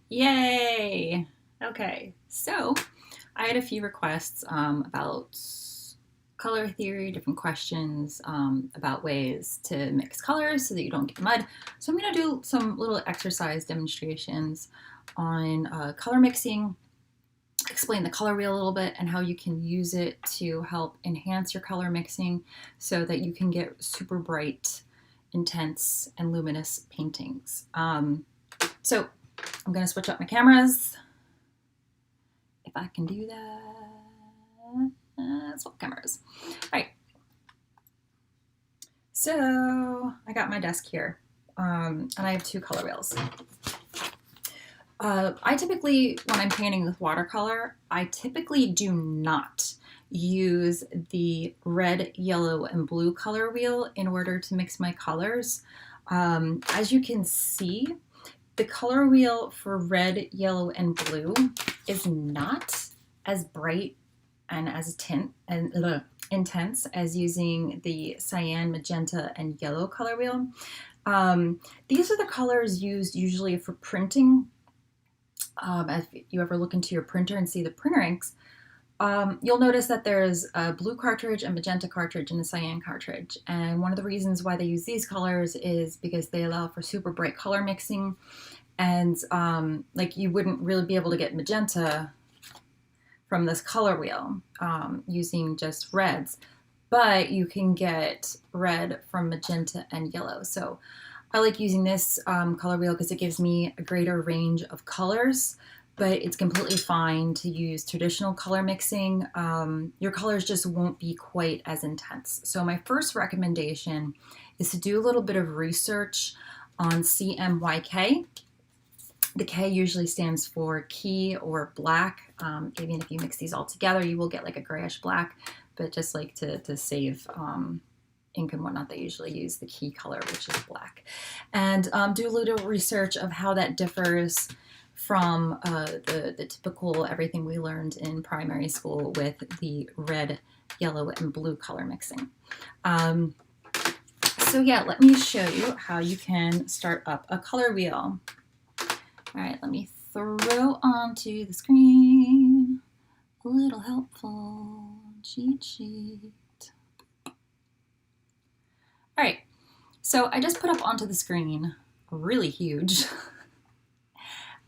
Yay! Okay, so I had a few requests about color theory, different questions about ways to mix colors so that you don't get mud. So I'm going to do some little exercise demonstrations on color mixing, explain the color wheel a little bit and how you can use it to help enhance your color mixing so that you can get super bright, intense, and luminous paintings. So I'm going to switch up my cameras. If I can do that. Swap cameras. All right. So I got my desk here, and I have two color wheels. I typically, when I'm painting with watercolor, I typically do not use the red, yellow, and blue color wheel in order to mix my colors. As you can see, the color wheel for red, yellow, and blue is not as bright and as intense as using the cyan, magenta, and yellow color wheel. These are the colors used usually for printing. If you ever look into your printer and see the printer inks, you'll notice that there's a blue cartridge, a magenta cartridge, and a cyan cartridge. And one of the reasons why they use these colors is because they allow for super bright color mixing. And like you wouldn't really be able to get magenta from this color wheel using just reds, but you can get red from magenta and yellow. So I like using this color wheel because it gives me a greater range of colors, but it's completely fine to use traditional color mixing. Your colors just won't be quite as intense. So my first recommendation is to do a little bit of research on CMYK. The K usually stands for key or black. Even if you mix these all together, you will get like a grayish black, but just like to save ink and whatnot, they usually use the key color, which is black. And do a little research of how that differs from the typical everything we learned in primary school with the red, yellow, and blue color mixing. So yeah, let me show you how you can start up a color wheel. All right, let me throw onto the screen a little helpful cheat sheet. All right, so I just put up onto the screen really huge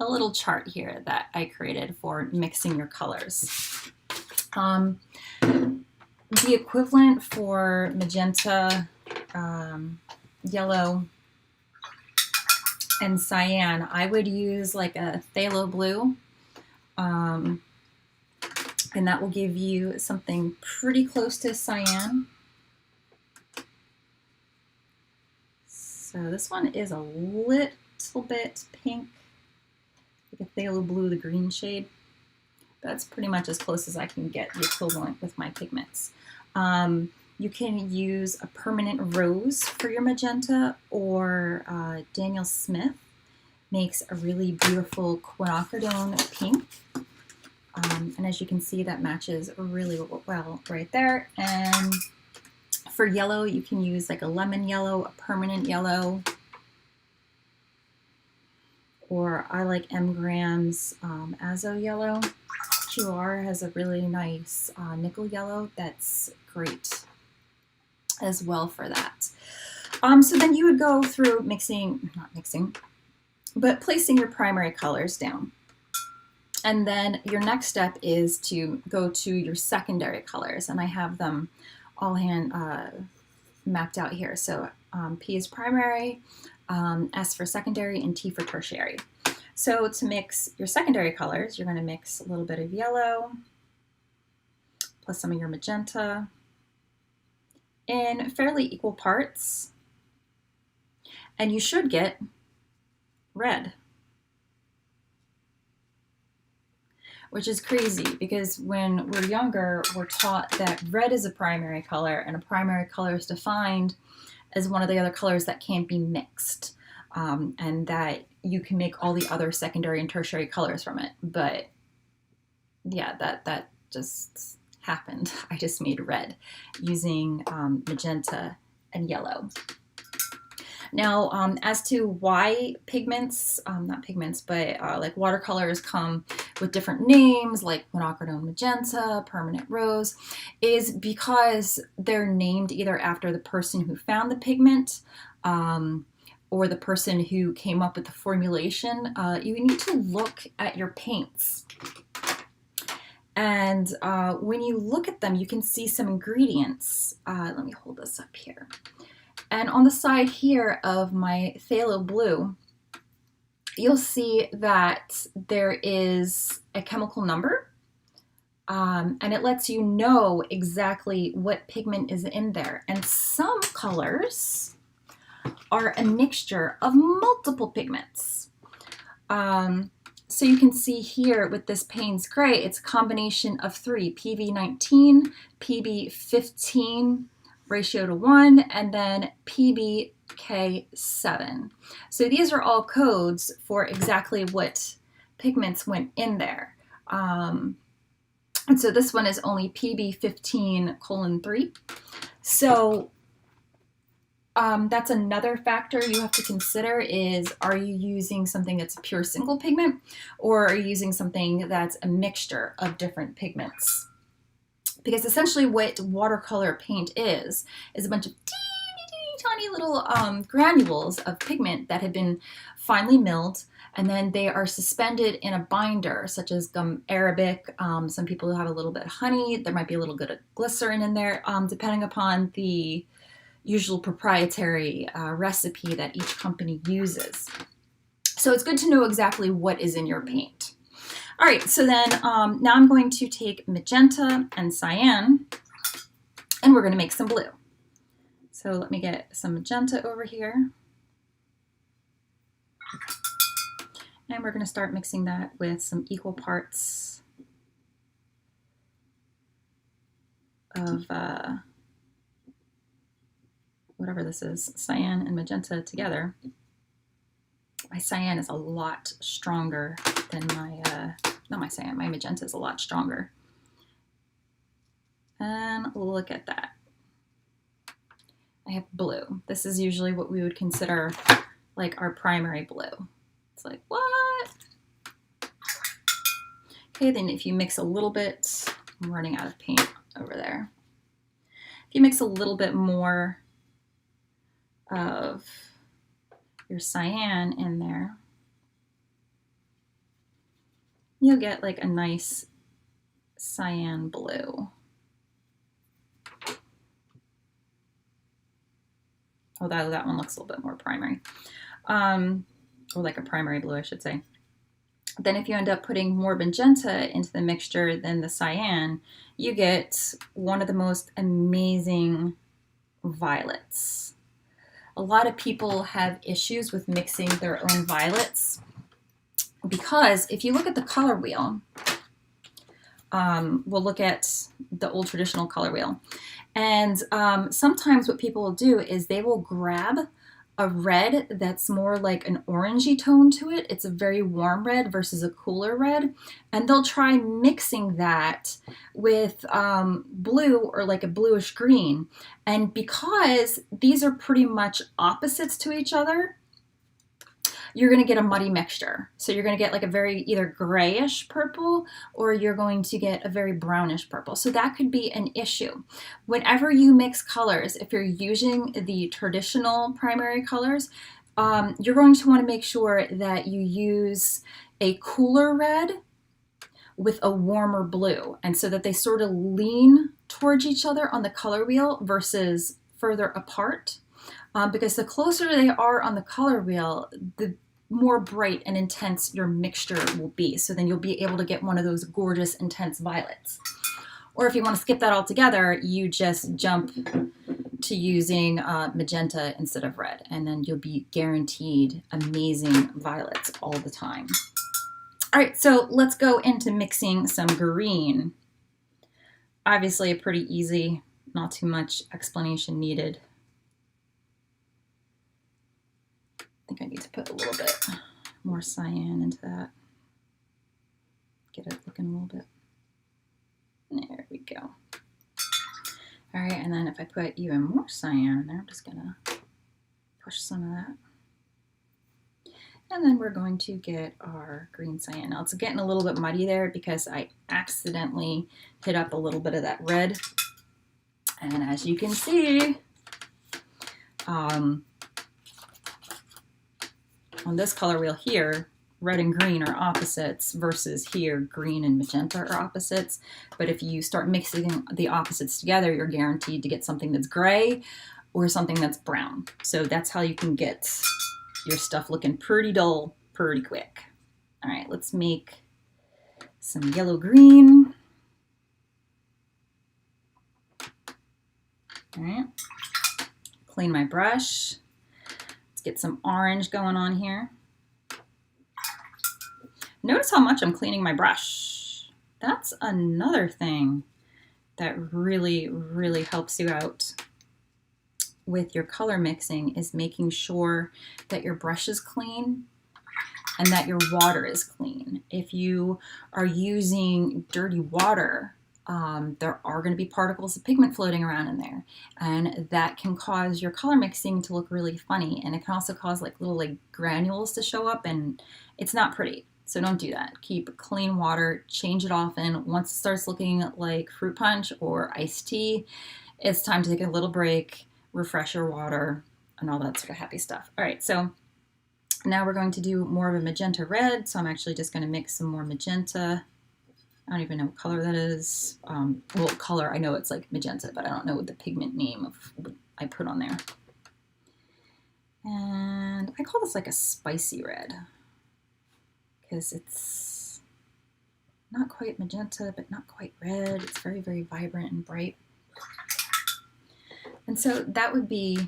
a little chart here that I created for mixing your colors. The equivalent for magenta, yellow, and cyan, I would use like a phthalo blue, and that will give you something pretty close to cyan. So this one is a little bit pink, like a phthalo blue, the green shade. That's pretty much as close as I can get the equivalent with my pigments. You can use a permanent rose for your magenta, or Daniel Smith makes a really beautiful quinacridone pink. And as you can see, that matches really well right there. And for yellow, you can use like a lemon yellow, a permanent yellow, or I like M. Graham's Azo yellow. QR has a really nice nickel yellow that's great as well for that. So then you would go through but placing your primary colors down. And then your next step is to go to your secondary colors, and I have them all mapped out here. So P is primary, S for secondary, and T for tertiary. So to mix your secondary colors, you're going to mix a little bit of yellow plus some of your magenta in fairly equal parts, and you should get red, which is crazy because when we're younger, we're taught that red is a primary color, and a primary color is defined as one of the other colors that can't be mixed, and that you can make all the other secondary and tertiary colors from it. But yeah, that just happened. I just made red using magenta and yellow. Now, as to why pigments, not pigments, but like watercolors come with different names, like quinacridone magenta, permanent rose, is because they're named either after the person who found the pigment, or the person who came up with the formulation. You need to look at your paints. And when you look at them, you can see some ingredients. Let me hold this up here. And on the side here of my phthalo blue, you'll see that there is a chemical number, and it lets you know exactly what pigment is in there. And some colors are a mixture of multiple pigments. So you can see here with this Payne's Gray, it's a combination of 3, PB19, PB15, ratio to 1, and then PBK7. So these are all codes for exactly what pigments went in there. And so this one is only PB15:3. So that's another factor you have to consider is, are you using something that's a pure single pigment, or are you using something that's a mixture of different pigments? Because essentially what watercolor paint is a bunch of teeny tiny little granules of pigment that have been finely milled, and then they are suspended in a binder, such as gum arabic. Some people have a little bit of honey. There might be a little bit of glycerin in there, depending upon the usual proprietary recipe that each company uses. So it's good to know exactly what is in your paint. All right, so then now I'm going to take magenta and cyan, and we're going to make some blue. So let me get some magenta over here. And we're going to start mixing that with some equal parts of whatever this is, cyan and magenta together. My cyan is a lot stronger than my, not my cyan, my magenta is a lot stronger. And look at that. I have blue. This is usually what we would consider like our primary blue. It's like, what? Okay, then if you mix a little bit, I'm running out of paint over there. If you mix a little bit more of your cyan in there, you'll get like a nice cyan blue. Oh, that one looks a little bit more primary. Or like a primary blue, I should say. Then if you end up putting more magenta into the mixture than the cyan, you get one of the most amazing violets. A lot of people have issues with mixing their own violets because if you look at the color wheel, we'll look at the old traditional color wheel. And sometimes what people will do is they will grab a red that's more like an orangey tone to it. It's a very warm red versus a cooler red. And they'll try mixing that with blue or like a bluish green. And because these are pretty much opposites to each other, you're going to get a muddy mixture. So you're going to get like a very either grayish purple, or you're going to get a very brownish purple. So that could be an issue. Whenever you mix colors, if you're using the traditional primary colors, you're going to want to make sure that you use a cooler red with a warmer blue, and so that they sort of lean towards each other on the color wheel versus further apart. Because the closer they are on the color wheel, the more bright and intense your mixture will be. So then you'll be able to get one of those gorgeous, intense violets. Or if you want to skip that altogether, you just jump to using magenta instead of red, and then you'll be guaranteed amazing violets all the time. All right, so let's go into mixing some green. Obviously pretty easy, not too much explanation needed. I think I need to put a little bit more cyan into that. Get it looking a little bit. There we go. All right, and then if I put even more cyan in there, I'm just gonna push some of that. And then we're going to get our green cyan. Now it's getting a little bit muddy there because I accidentally hit up a little bit of that red. And as you can see, on this color wheel here, red and green are opposites versus here, green and magenta are opposites. But if you start mixing the opposites together, you're guaranteed to get something that's gray or something that's brown. So that's how you can get your stuff looking pretty dull pretty quick. All right, let's make some yellow-green. All right, clean my brush. Let's get some orange going on here. Notice how much I'm cleaning my brush. That's another thing that really, really helps you out with your color mixing, is making sure that your brush is clean and that your water is clean. If you are using dirty water, there are going to be particles of pigment floating around in there, and that can cause your color mixing to look really funny, and it can also cause like little like granules to show up, and it's not pretty. So don't do that. Keep clean water, change it often. Once it starts looking like fruit punch or iced tea, it's time to take a little break, refresh your water, and all that sort of happy stuff. All right, so now we're going to do more of a magenta red. So I'm actually just going to mix some more magenta. I don't even know what color that is. Well, color, I know it's like magenta, but I don't know what the pigment name of what I put on there. And I call this like a spicy red because it's not quite magenta, but not quite red. It's very, very vibrant and bright. And so that would be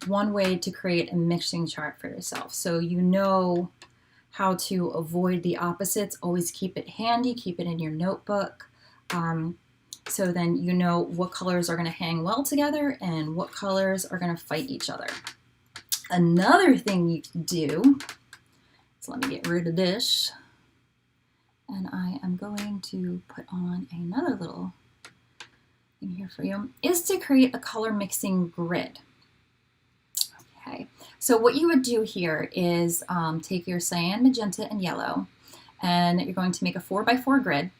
one way to create a mixing chart for yourself. So you know how to avoid the opposites. Always keep it handy, keep it in your notebook. So then you know what colors are going to hang well together and what colors are going to fight each other. Another thing you can do, so let me get rid of this. And I am going to put on another little thing here for you, is to create a color mixing grid. Okay, so what you would do here is take your cyan, magenta, and yellow, and you're going to make a 4x4 grid.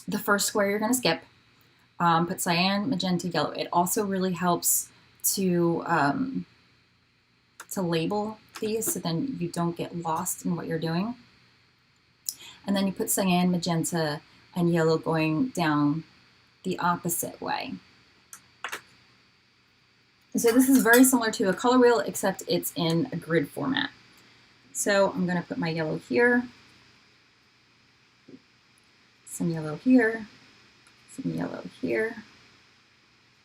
The first square you're going to skip. Put cyan, magenta, yellow. It also really helps to label these so then you don't get lost in what you're doing. And then you put cyan, magenta, and yellow going down the opposite way. So this is very similar to a color wheel, except it's in a grid format. So I'm going to put my yellow here, some yellow here, some yellow here,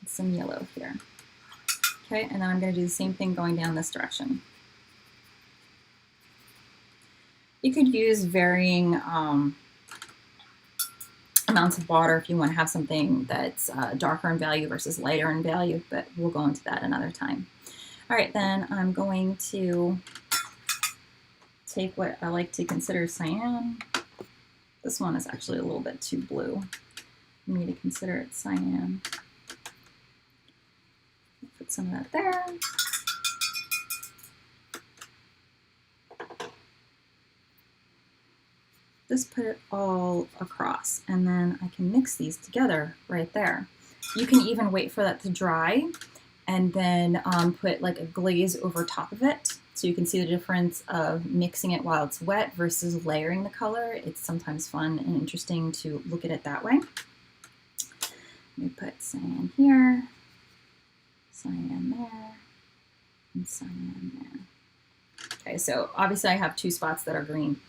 and some yellow here. Okay, and then I'm going to do the same thing going down this direction. You could use varying amounts of water if you want to have something that's darker in value versus lighter in value, but we'll go into that another time. All right, then I'm going to take what I like to consider cyan. This one is actually a little bit too blue for me to consider it cyan. Put some of that there. Just put it all across, and then I can mix these together right there. You can even wait for that to dry and then put like a glaze over top of it, so you can see the difference of mixing it while it's wet versus layering the color. It's sometimes fun and interesting to look at it that way. Let me put cyan here, cyan there, and cyan there. Okay, so obviously I have two spots that are green.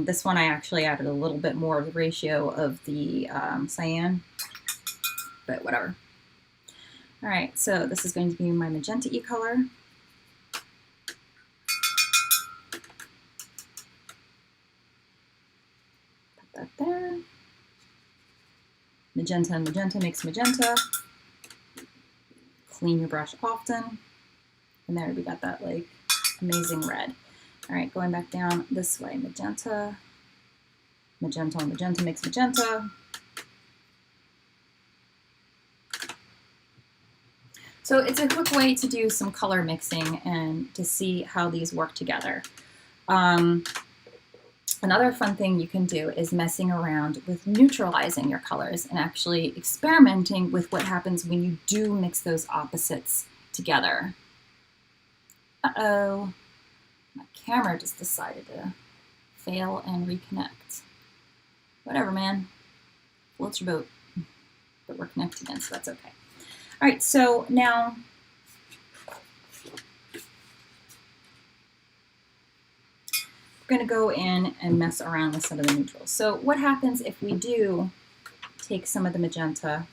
This one I actually added a little bit more of the ratio of the cyan, but whatever. All right, so this is going to be my magenta-y color. Put that there. Magenta and magenta makes magenta. Clean your brush often. And there we got that like amazing red. All right, going back down this way, magenta, magenta and magenta makes magenta. So it's a quick way to do some color mixing and to see how these work together. Another fun thing you can do is messing around with neutralizing your colors and actually experimenting with what happens when you do mix those opposites together. Uh-oh, my camera just decided to fail and reconnect. Whatever, man. Floats your boat. But we're connected again, so that's okay. All right, so now we're going to go in and mess around with some of the neutrals. So what happens if we do take some of the magenta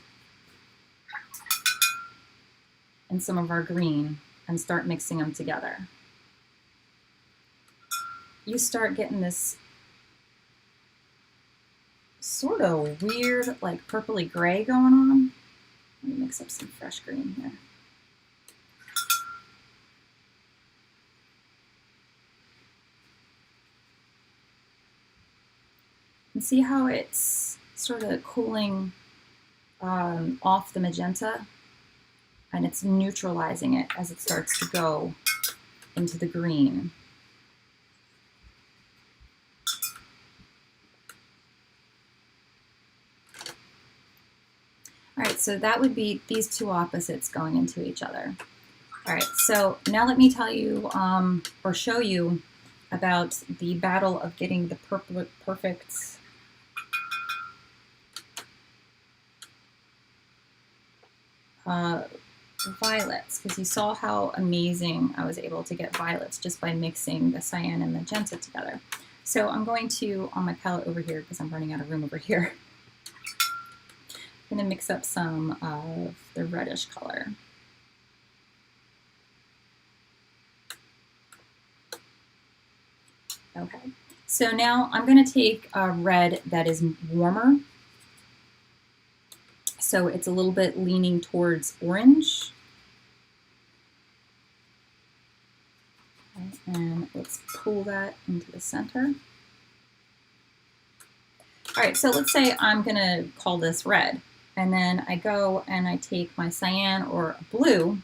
and some of our green and start mixing them together? You start getting this sort of weird, like purpley gray going on. Let me mix up some fresh green here. And see how it's sort of cooling off the magenta, and it's neutralizing it as it starts to go into the green. All right, so that would be these two opposites going into each other. All right, so now let me tell you or show you about the battle of getting the perfect violets, because you saw how amazing I was able to get violets just by mixing the cyan and magenta together. So I'm going to, on my palette over here, because I'm running out of room over here, I'm going to mix up some of the reddish color. Okay, so now I'm going to take a red that is warmer. So it's a little bit leaning towards orange. Okay, and let's pull that into the center. All right, so let's say I'm going to call this red. And then I go and I take my cyan or blue.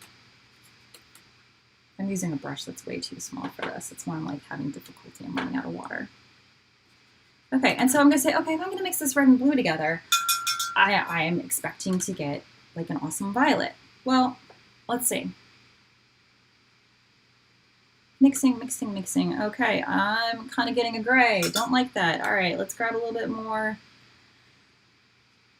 I'm using a brush that's way too small for this. That's why I'm like having difficulty. I'm running out of water. Okay, and so I'm going to say, okay, if I'm going to mix this red and blue together, I am expecting to get like an awesome violet. Well, let's see. Mixing, mixing, mixing. Okay, I'm kind of getting a gray. Don't like that. All right, let's grab a little bit more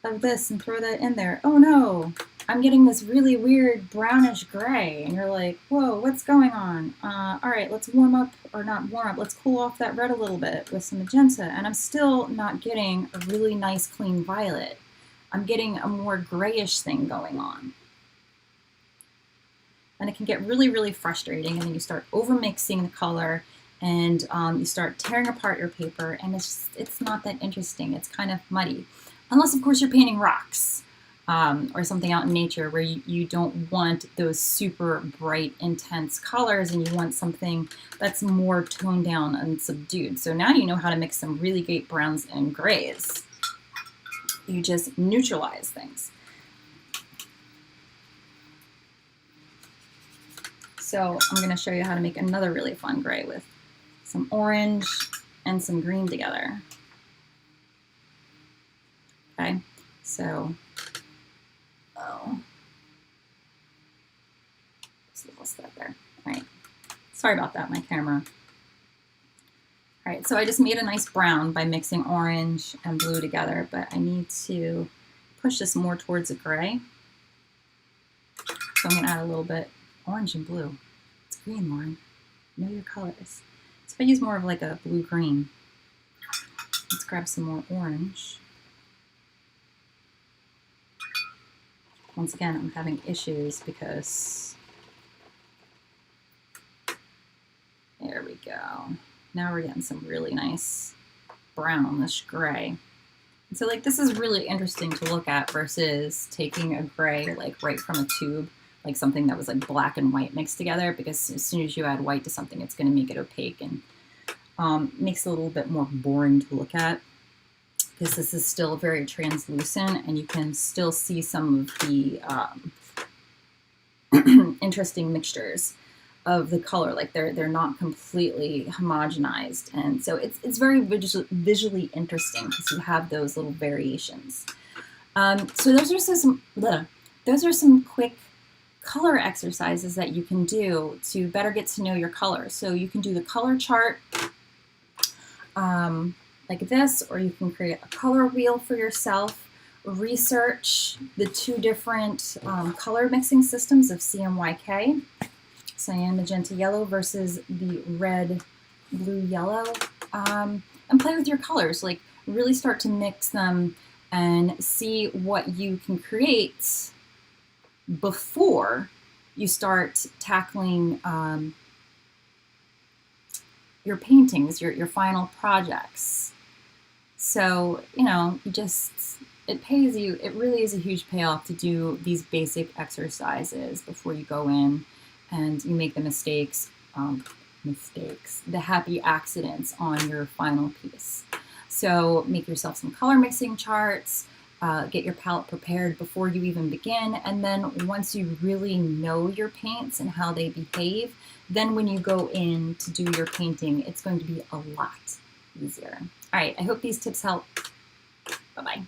of this and throw that in there. Oh no, I'm getting this really weird brownish gray. And you're like, whoa, what's going on? All right, let's warm up, or not warm up, let's cool off that red a little bit with some magenta. And I'm still not getting a really nice clean violet. I'm getting a more grayish thing going on. And it can get really, really frustrating. And then you start over mixing the color and you start tearing apart your paper, and it's not that interesting. It's kind of muddy. Unless, of course, you're painting rocks or something out in nature where you don't want those super bright, intense colors, and you want something that's more toned down and subdued. So now you know how to mix some really great browns and grays. You just neutralize things. So I'm going to show you how to make another really fun gray with some orange and some green together. Okay, so, just a little step there. All right, sorry about that, my camera. All right, so I just made a nice brown by mixing orange and blue together, but I need to push this more towards a gray. So I'm gonna add a little bit orange and blue. It's green, Lauren. Know your colors. So if I use more of like a blue-green, let's grab some more orange. Once again, I'm having issues because, there we go. Now we're getting some really nice brownish gray. And so like this is really interesting to look at versus taking a gray like right from a tube, like something that was like black and white mixed together, because as soon as you add white to something, it's going to make it opaque and makes it a little bit more boring to look at, because this is still very translucent and you can still see some of the interesting mixtures of the color. Like they're not completely homogenized, and so it's very visually interesting because you have those little variations. So those are some quick color exercises that you can do to better get to know your colors. So you can do the color chart like this, or you can create a color wheel for yourself. Research the two different color mixing systems of CMYK, cyan, magenta, yellow, versus the red, blue, yellow, and play with your colors. Like really start to mix them and see what you can create before you start tackling your paintings, your final projects. So, you know, it pays you, it really is a huge payoff to do these basic exercises before you go in and you make the the happy accidents on your final piece. So make yourself some color mixing charts, get your palette prepared before you even begin, and then once you really know your paints and how they behave, then when you go in to do your painting, it's going to be a lot easier. All right, I hope these tips help. Bye-bye.